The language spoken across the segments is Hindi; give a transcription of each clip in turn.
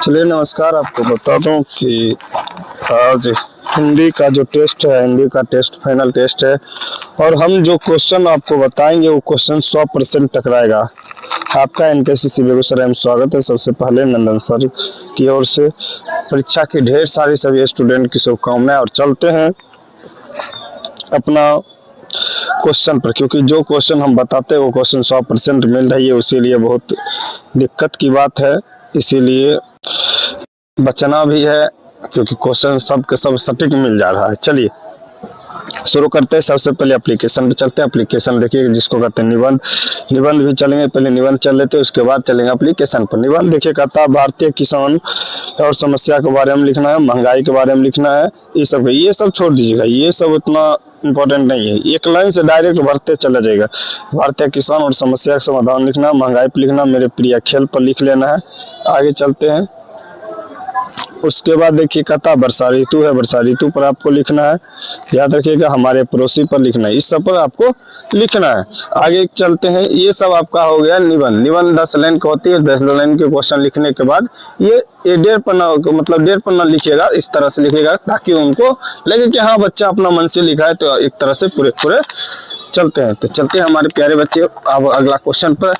चलिए नमस्कार। आपको बता दूं कि आज हिंदी का जो टेस्ट है, हिंदी का टेस्ट फाइनल टेस्ट है और हम जो क्वेश्चन आपको बताएंगे वो क्वेश्चन 100% टकराएगा। आपका एनकेसीसी बेगूसराय में स्वागत है। सबसे पहले नंदन सर की ओर से परीक्षा की ढेर सारी सभी स्टूडेंट की शुभकामनाएं और चलते हैं अपना क्वेश्चन पर, क्योंकि जो क्वेश्चन हम बताते हैं वो क्वेश्चन 100% मिल रही है, इसीलिए बहुत दिक्कत की बात है। इसीलिए बचना भी है क्योंकि क्वेश्चन सब के सब सटीक मिल जा रहा है। चलिए शुरू करते हैं। सबसे पहले एप्लीकेशन पे चलते हैं। एप्लीकेशन देखिए जिसको कहते हैं निबंध। निबंध भी चलेंगे, पहले निबंध चल लेते हैं, उसके बाद चलेंगे एप्लीकेशन पर। निबंध देखिए कहता है भारतीय किसान और समस्या के बारे में लिखना है, महंगाई के बारे में लिखना है। ये सब छोड़ दीजिएगा, ये सब उतना इम्पोर्टेंट नहीं है। एक लाइन से डायरेक्ट भरते चला जाएगा। भारतीय किसान और समस्या का समाधान लिखना, महंगाई पर लिखना, मेरे प्रिय खेल पर लिख लेना है। आगे चलते हैं। उसके बाद देखिए कहता वर्षा ऋतु है, वर्षा ऋतु पर आपको लिखना है। याद रखिएगा हमारे पड़ोसी पर लिखना है, इस सब पर आपको लिखना है। आगे चलते हैं। ये सब आपका हो गया निबंध। निबंध 10 लाइन का होती है। 10 लाइन के क्वेश्चन लिखने के बाद ये 1.5 पन्ना मतलब 1.5 पन्ना लिखिएगा, इस तरह से लिखिएगा ताकि उनको लगे कि हाँ बच्चा अपना मन से लिखा है। तो एक तरह से पूरे चलते हैं। तो चलते हैं हमारे प्यारे बच्चे अब अगला क्वेश्चन पर।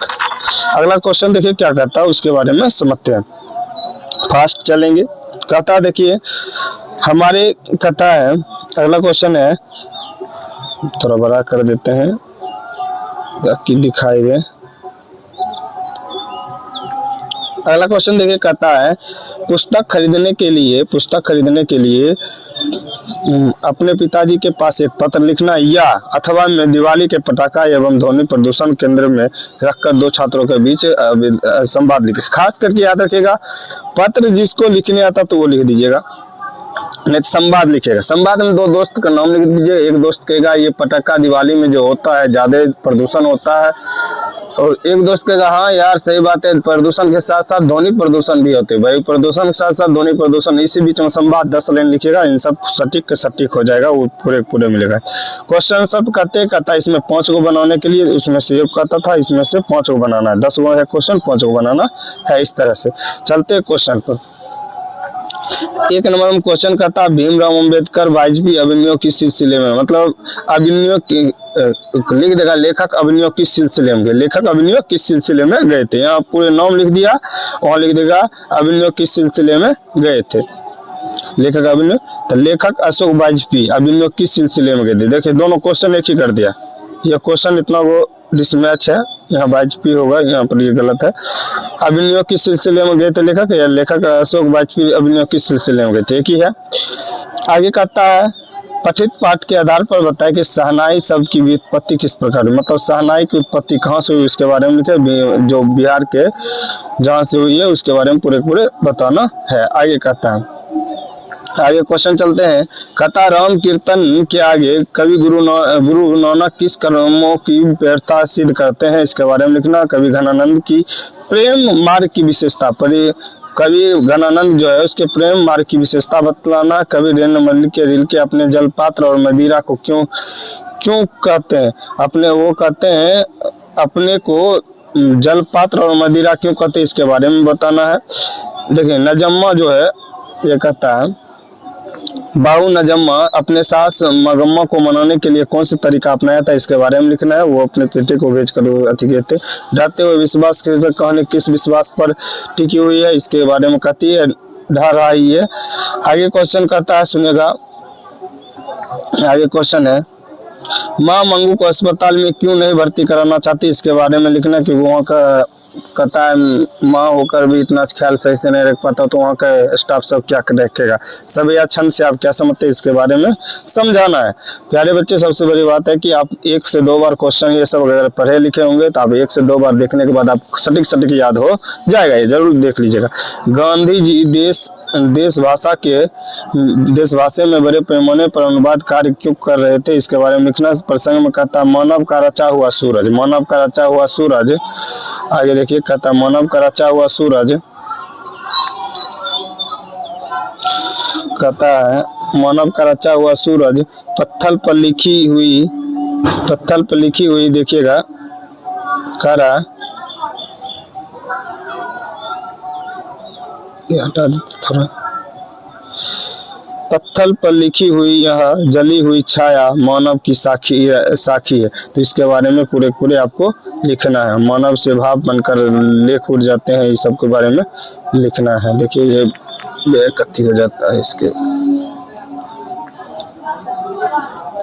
अगला क्वेश्चन देखिए क्या कहता है उसके बारे में समझते हैं। फास्ट चलेंगे। कहता देखिए हमारे कहता है अगला क्वेश्चन है, थोड़ा बड़ा कर देते हैं ताकि दिखाई दे। अगला क्वेश्चन देखिए कहता है पुस्तक खरीदने के लिए अपने पिताजी के पास एक पत्र लिखना या अथवा में दिवाली के पटाखा एवं ध्वनि प्रदूषण केंद्र में रखकर 2 छात्रों के बीच संवाद लिखे। खास करके याद रखिएगा पत्र जिसको लिखने आता तो वो लिख दीजिएगा, नहीं तो संवाद लिखेगा। संवाद में 2 दोस्त का नाम लिख दीजिए। एक दोस्त कहेगा ये पटाखा दिवाली में जो होता है ज्यादा प्रदूषण होता है, और एक दोस्त कहेगा हाँ यार सही बात है, प्रदूषण के साथ साथ ध्वनि प्रदूषण भी होते हैं। भाई प्रदूषण के साथ साथ ध्वनि प्रदूषण, इसी बीच में संवाद 10 लाइन लिखिएगा। इन सब सटीक हो जाएगा, वो पूरे मिलेगा। क्वेश्चन सब कहता इसमें 5 को बनाने के लिए उसमें से एक कहता था इसमें से 5 को बनाना है। 10 गो है क्वेश्चन, 5 को बनाना है। इस तरह से चलते हैं क्वेश्चन पर। 1 नंबर में क्वेश्चन कहता भीमराव अंबेडकर वाजपेयी अभिनयों की सिलसिले में, मतलब अभिनयों की लिख देगा लेखक अभिनयों किस सिलसिले में गए। लेखक अभिनयों किस सिलसिले में गए थे, यहाँ पूरे नाम लिख दिया, वहां लिख देगा अभिनयों किस सिलसिले में गए थे। लेखक अभिनय तो लेखक अशोक वाजपेयी अभिनयों किस सिलसिले में गए थे। देखिए दोनों क्वेश्चन एक ही कर दिया। यह क्वेश्चन इतना वो डिसमैच है, यहाँ वाजपेयी होगा, यहाँ पर ये गलत है। अभिनयों किस सिलसिले में गए थे लेखक, या लेखक अशोक वाजपेयी अभिनयों किस सिलसिले में गए थे, एक ही है। आगे कहता है पठित पाठ के आधार पर बताया कि शहनाई शब्द की व्युत्पत्ति किस प्रकार है, मतलब शहनाई की उत्पत्ति कहाँ से हुई उसके बारे में लिखे। जो बिहार के जहाँ से हुई है उसके बारे में पूरे बताना है। आगे कहता है, आगे क्वेश्चन चलते हैं। कहता राम कीर्तन के आगे कवि गुरु नानक किस कर्मों की व्यर्थता सिद्ध करते हैं, इसके बारे में लिखना। कवि घनानंद की प्रेम मार्ग की विशेषता पर, कवि घनानंद जो है उसके प्रेम मार्ग की विशेषता बतलाना। कवि वीरेंद्र मल्लिक के रील के अपने जलपात्र और मदिरा को क्यों कहते हैं, वो कहते हैं अपने को जलपात्र और मदिरा क्यों कहते हैं, इसके बारे में बताना है। देखिए नजम्मा जो है ये कहता है बाहु नजम्मा अपने सास मगम्मा को मनाने के लिए कौन सा तरीका अपनाया था, इसके बारे में लिखना है। वो अपने बेटे को भेज कर अति कहते ढहते हुए विश्वास की कहानी किस विश्वास पर टिकी हुई है, इसके बारे में कहती है ढह रही है। आगे क्वेश्चन कहता है सुनेगा। आगे क्वेश्चन है माँ मंगू को अस्पताल में क्यों नहीं भर्ती कराना चाहती, इसके बारे में लिखना। कि वहाँ का कहता है माँ होकर भी इतना ख्याल सही से नहीं रख पाता तो वहाँ का स्टाफ सब क्या रखेगा। सब या छंद से आप क्या समझते हैं इसके बारे में समझाना है। प्यारे बच्चे सबसे बड़ी बात है कि आप 1 से 2 बार क्वेश्चन ये सब अगर पढ़े लिखे होंगे तो आप 1 से 2 बार देखने के बाद आप सटीक याद हो जाएगा। ये जरूर देख लीजिएगा। गांधी जी देश भाषा में बड़े पैमाने पर अनुवाद कार्य क्यों कर रहे थे, इसके बारे में लिखना। प्रसंग में कहता मानव का रचा हुआ सूरज, मानव का रचा हुआ सूरज। आगे देखिए कहता मानव का रचा हुआ सूरज, कहता है मानव का रचा हुआ सूरज पत्थर पर लिखी हुई देखिएगा करा ये हटा देते थोड़ा। पत्थर पर लिखी हुई यह जली हुई छाया मानव की साखी है। तो इसके बारे में पूरे पूरे आपको लिखना है। मानव से भाव बनकर लेख उड़ जाते हैं, इस सब के बारे में लिखना है। देखिए ये बेकत्ती हो जाता है इसके।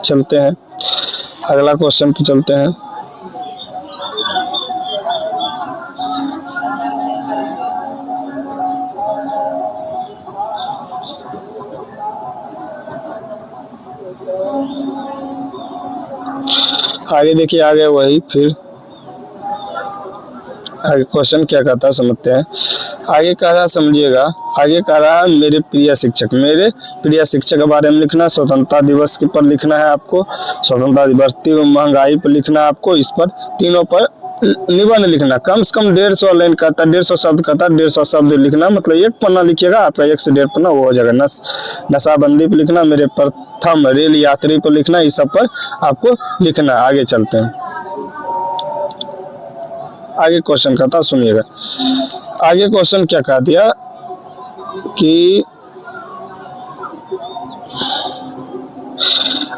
चलते हैं अगला क्वेश्चन पे चलते हैं। आगे देखिए, आगे वही फिर आगे क्वेश्चन क्या कहता है समझते हैं। आगे कह रहा समझिएगा, आगे कह रहा है मेरे प्रिय शिक्षक के बारे में लिखना। स्वतंत्रता दिवस के पर लिखना है आपको, स्वतंत्रता दिवस, महंगाई पर लिखना है आपको। इस पर तीनों पर निबंध लिखना। कम से कम 150 लाइन कहता है, 150 शब्द कहता है, 150 शब्द लिखना। मतलब एक पन्ना लिखिएगा आपका, 1 से 1.5 पन्ना वो हो जाएगा। नशाबंदी पर लिखना, मेरे प्रथम रेल यात्री पर लिखना। इस सब पर आपको लिखना। आगे चलते हैं, आगे क्वेश्चन कहता सुनिएगा। आगे क्वेश्चन क्या कह दिया कि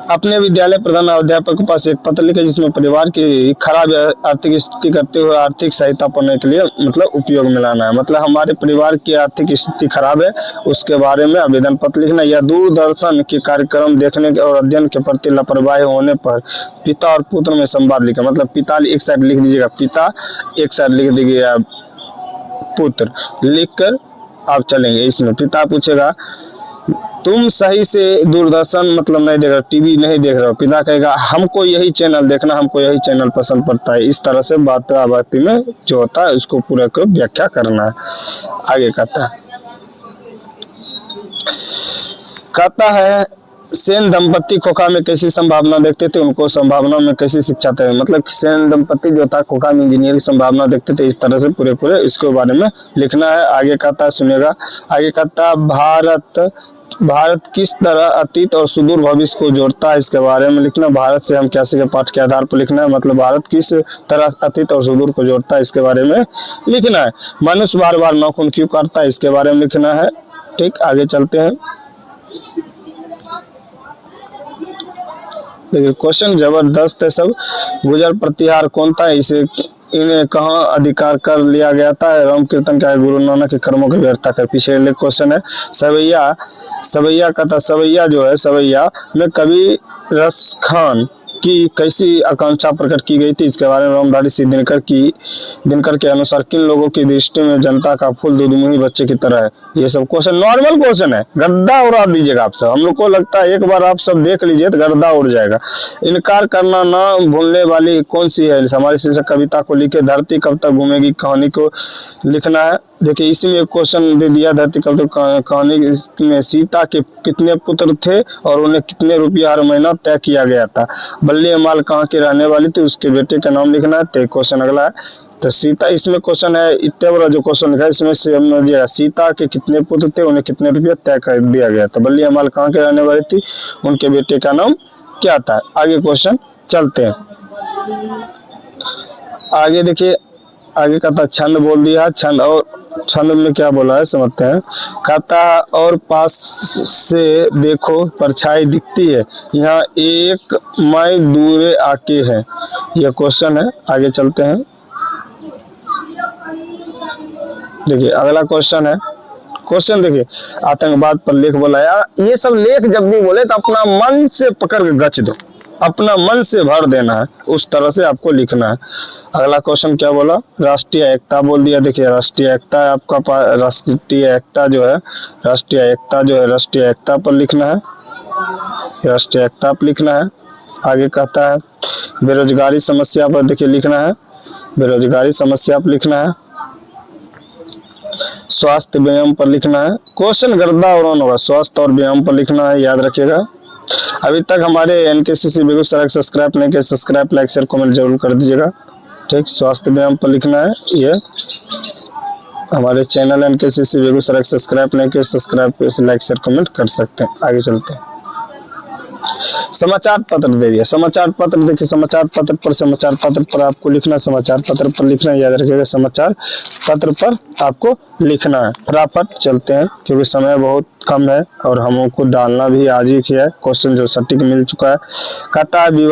अपने विद्यालय प्रधान अध्यापक के पास एक पत्र लिखे जिसमें परिवार की खराब आर्थिक स्थिति करते हुए आर्थिक सहायता पाने के लिए मतलब उपयोग में लाना है। मतलब हमारे परिवार की आर्थिक स्थिति खराब है, उसके बारे में आवेदन पत्र लिखना। या दूरदर्शन के कार्यक्रम देखने और अध्ययन के प्रति लापरवाही होने पर पिता और पुत्र में संवाद लिखा। मतलब पिता एक साइड लिख दीजिएगा, पिता एक साइड लिख दीजिएगा, पुत्र लिखकर आप चलेंगे। इसमें पिता पूछेगा तुम सही से दूरदर्शन मतलब नहीं देख रहे हो, टीवी नहीं देख रहे हो। पिता कहेगा हमको यही चैनल देखना, हमको यही चैनल पसंद पड़ता है। इस तरह से बातचीत में जो होता है उसको पूरा को व्याख्या करना है। आगे कहता है सेन दंपति खोखा में कैसी संभावना देखते थे, उनको संभावना में कैसी शिक्षा थे। मतलब सेन दंपति जो था खोखा में इंजीनियरिंग संभावना देखते थे। इस तरह से पूरे पूरे इसके बारे में लिखना है। आगे कहता है सुनिएगा, आगे कहता है भारत किस तरह अतीत और सुदूर भविष्य को जोड़ता है, इसके बारे में लिखना। भारत से हम क्या सीखे पाठ के आधार पर लिखना है। मतलब भारत किस तरह अतीत और सुदूर को जोड़ता है, इसके बारे में लिखना है। मनुष्य बार बार नाखून क्यों काटता है, इसके बारे में लिखना है। ठीक, आगे चलते हैं। देखिए क्वेश्चन जबरदस्त है सब। गुजर प्रतिहार कौन था, इसे इन्हें कहाँ अधिकार कर लिया गया था। राम कीर्तन क्या है, गुरु नानक के कर्मों की व्यर्थता कर। पीछे क्वेश्चन है सवैया का था। सवैया जो है, सवैया में कवि रस खान की कैसी आकांक्षा प्रकट की गई थी, इसके बारे में रामधारी सिंह दिनकर के अनुसार किन लोगों की दृष्टि में जनता का फूल दूधमुही बच्चे की तरह है। ये सब क्वेश्चन नॉर्मल क्वेश्चन है, गद्दा उड़ा दीजिएगा आप सब। हम लोग को लगता है एक बार आप सब देख लीजिए तो गद्दा उड़ जाएगा। इनकार करना ना भूलने वाली कौन सी है, हमारी शीर्षक कविता को लिखे। धरती कब तक घूमेगी कहानी को लिखना है। देखिए इसमें एक क्वेश्चन दे दिया, धरती कब तक कहानी में सीता के कितने पुत्र थे और उन्हें कितने रुपया हर महीना तय किया गया था। बल्ली अमाल कहाँ की रहने वाली थी, उसके बेटे का नाम लिखना है। तो क्वेश्चन अगला है, तो सीता, इसमें क्वेश्चन है इतने बड़ा जो क्वेश्चन लिखा है इसमें समझिएगा सीता के कितने पुत्र थे, उन्हें कितने रुपया तय कर दिया गया था। बल्ली अमाल कहाँ के रहने वाली थी, उनके बेटे का नाम क्या था। आगे क्वेश्चन चलते हैं। आगे देखिए, आगे कहता छंद बोल दिया। छंद में क्या बोला है समझते हैं। कहता और पास से देखो परछाई दिखती है, यहाँ एक मैं दूरे आके है। यह क्वेश्चन है। आगे चलते हैं। देखिए अगला क्वेश्चन है। क्वेश्चन देखिए, आतंकवाद पर लेख बोला है। ये सब लेख जब भी बोले तो अपना मन से पकड़ के गच दो, अपना मन से भर देना है, उस तरह से आपको लिखना है। अगला क्वेश्चन क्या बोला, राष्ट्रीय एकता बोल दिया। देखिए राष्ट्रीय एकता है आपका, राष्ट्रीय एकता जो है राष्ट्रीय एकता पर लिखना है, राष्ट्रीय एकता पर लिखना है। आगे कहता है बेरोजगारी समस्या पर देखिए लिखना है, बेरोजगारी समस्या पर लिखना है। स्वास्थ्य व्यायाम पर लिखना है। क्वेश्चन गर्दा और होगा, स्वास्थ्य और व्यायाम पर लिखना है, याद रखिएगा। अभी तक हमारे एनकेसीसी बेगूसराय सब्सक्राइब नहीं किया, सब्सक्राइब लाइक शेयर कमेंट जरूर कर दीजिएगा। ठीक, स्वास्थ्य व्यायाम पर लिखना है। ये हमारे चैनल एनकेसीसी बेगूसराय सब्सक्राइब नहीं किया, सब्सक्राइब लाइक शेयर कमेंट कर सकते हैं। आगे चलते हैं। समाचार पत्र दे दिया, समाचार पत्र देखिए, समाचार पत्र पर आपको लिखना, समाचार पत्र पर लिखना, याद रखिएगा समाचार पत्र पर आपको लिखना है। फटाफट चलते हैं क्योंकि समय बहुत कम है और हमको डालना भी आज ही किया है, क्वेश्चन जो सटीक मिल चुका है। कहता है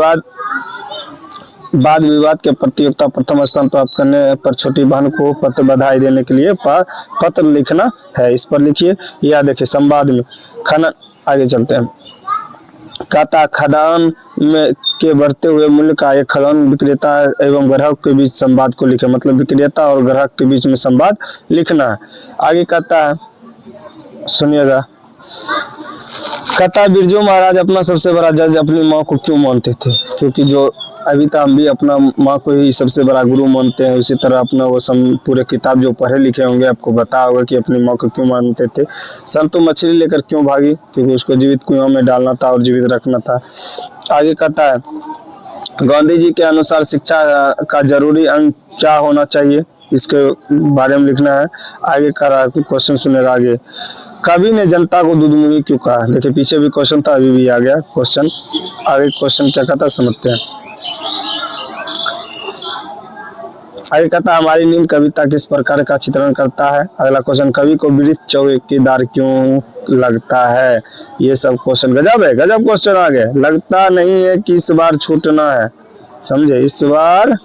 वाद विवाद के प्रतियोगिता प्रथम स्थान प्राप्त करने पर छोटी बहन को पत्र बधाई देने के लिए पत्र लिखना है, इस पर लिखिए। या देखिए संवाद में खनन, आगे चलते हैं। कहता खदान में के बढ़ते हुए मूल्य का एक खदान विक्रेता एवं ग्राहक के बीच संवाद को लिखे, मतलब विक्रेता और ग्राहक के बीच में संवाद लिखना है। आगे कहता है, सुनिएगा, कहता है बिरजू महाराज अपना सबसे बड़ा जज अपनी माँ को क्यों मानते थे? क्योंकि जो अभी तक हम भी अपना माँ को ही सबसे बड़ा गुरु मानते हैं, उसी तरह अपना वो पूरे किताब जो पढ़े लिखे होंगे आपको बता होगा कि अपनी माँ को क्यों मानते थे। संतु मछली लेकर क्यों भागी? क्योंकि उसको जीवित कुएं में डालना था और जीवित रखना था। आगे कहता है गांधी जी के अनुसार शिक्षा का जरूरी अंग क्या होना चाहिए, इसके बारे में लिखना है। आगे का क्वेश्चन सुनेगा। आगे कवि ने जनता को दूधमुही क्यों कहा? देखिए पीछे भी क्वेश्चन था, अभी भी आ गया क्वेश्चन। आगे क्वेश्चन क्या कहता है समझते हैं। आगे कहता है हमारी नींद कविता किस प्रकार का चित्रण करता है? अगला क्वेश्चन, कवि को वृक्ष चौकीदार क्यों लगता है? ये सब क्वेश्चन गजब है, गजब क्वेश्चन आ गए। लगता नहीं है कि इस बार छूटना है, समझे, इस बार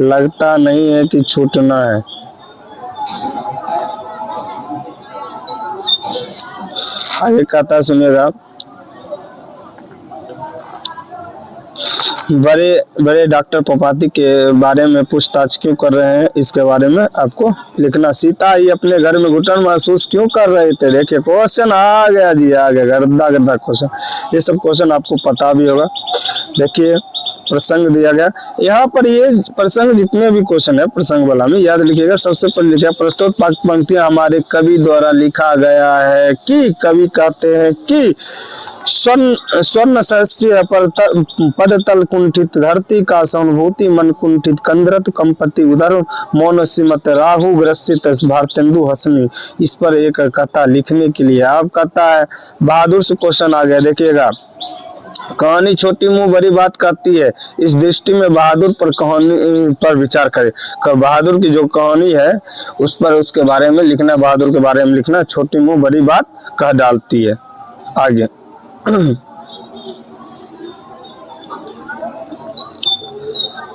लगता नहीं है कि छूटना है। आगे कहता है सुनिएगा, बड़े डॉक्टर पोपाती के बारे में पूछताछ क्यों कर रहे हैं, इसके बारे में आपको लिखना। सीता ही अपने घर में घुटन महसूस क्यों कर रहे थे? देखिए क्वेश्चन आ गया जी, आ गया, गद्दा क्वेश्चन। ये सब क्वेश्चन आपको पता भी होगा। देखिए प्रसंग दिया गया यहाँ पर, ये प्रसंग जितने भी क्वेश्चन है प्रसंग वाला में याद लिखिएगा। सबसे पहले लिखिए प्रस्तुत पंक्तियां हमारे कवि द्वारा लिखा गया है कि कवि कहते हैं कि स्वर्ण सहस्य पदतल कुंठित, धरती का सहानुभूति मन कुंठित, कंदरत कंपति उदर मौन सिमत, राहु ग्रसित भारतेंदु हसनी। इस पर एक कथा लिखने के लिए आप कहता है बहादुर से क्वेश्चन आ गया। देखिएगा कहानी छोटी मुंह बड़ी बात कहती है, इस दृष्टि में बहादुर पर कहानी पर विचार करें। बहादुर की जो कहानी है उस पर, उसके बारे में लिखना, बहादुर के बारे में लिखना। छोटी मुंह बड़ी बात कह डालती है। आगे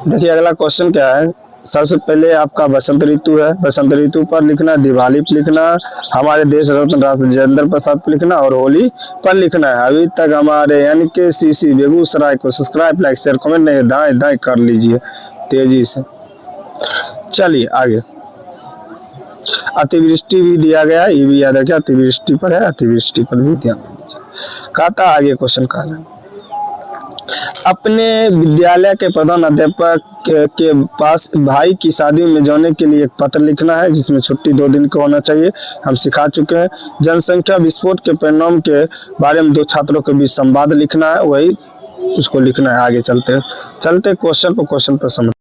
देखिए अगला क्वेश्चन क्या है। सबसे पहले आपका बसंत ऋतु है, बसंत ऋतु पर लिखना, दिवाली पर लिखना, हमारे देश रत्न राजेंद्र प्रसाद पर लिखना और होली पर लिखना है। अभी तक हमारे NKCC बेगूसराय को सब्सक्राइब, लाइक, शेयर, कमेंट नहीं दाएं कर लीजिए तेजी से। चलिए आगे, अतिवृष्टि भी दिया गया, ये भी याद रखिए, अतिवृष्टि पर है, अतिवृष्टि पर भी ध्यान दीजिए। कहता आगे क्वेश्चन कहा है, अपने विद्यालय के प्रधान अध्यापक के पास भाई की शादी में जाने के लिए एक पत्र लिखना है जिसमें छुट्टी 2 दिन का होना चाहिए, हम सिखा चुके हैं। जनसंख्या विस्फोट के परिणाम के बारे में 2 छात्रों के बीच संवाद लिखना है, वही उसको लिखना है। आगे चलते क्वेश्चन पर समझ